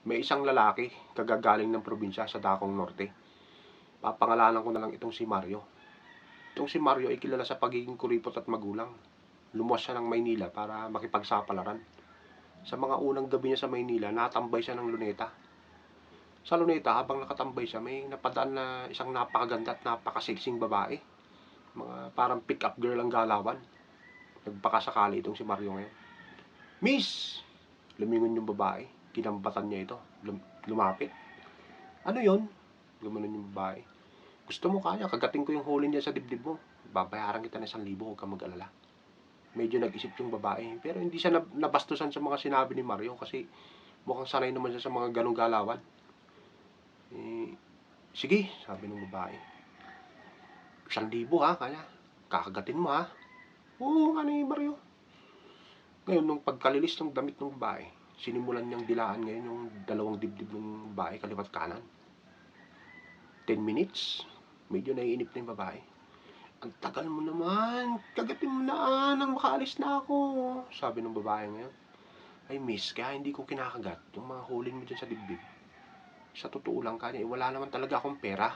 May isang lalaki, kagagaling ng probinsya sa Dakong Norte. Papangalanan ko na lang itong si Mario. Itong si Mario ay kilala sa pagiging kuripot at magulang. Lumuwas siya ng Maynila para makipagsapalaran. Sa mga unang gabi niya sa Maynila, natambay siya ng luneta. Sa luneta, habang nakatambay siya, may napadaan na isang napakaganda at napakasiksing babae. Mga parang pick-up girl ang galawan. Nagpakasakali itong si Mario ngayon. Miss! Lumingon yung babae. Kinambatan niya ito. Lumapit. Ano yon? Gumanon yung babae. Gusto mo kaya, kagating ko yung huli niya sa dibdib mo. Babayaran kita ng 1,000, huwag kang mag-alala. Medyo nag-isip yung babae. Pero hindi siya nabastusan sa mga sinabi ni Mario kasi mukhang sanay naman siya sa mga ganong galawan. Sige, sabi ng babae. 1,000 ha, kaya. Kakagatin mo ha. Oo, ano yung Mario? Ngayon, nung pagkalilis ng damit ng babae, sinimulan niyang dilaan ngayon yung dalawang dibdib ng babae, kaliwat kanan. 10 minutes, medyo naiinip na yung babae. Ang tagal mo naman, kagatin mo na, nang makaalis na ako. Sabi ng babae ngayon. Ay miss, kaya hindi ko kinakagat yung mga hulin mo dyan sa dibdib. Sa totoo lang kanya, wala naman talaga akong pera.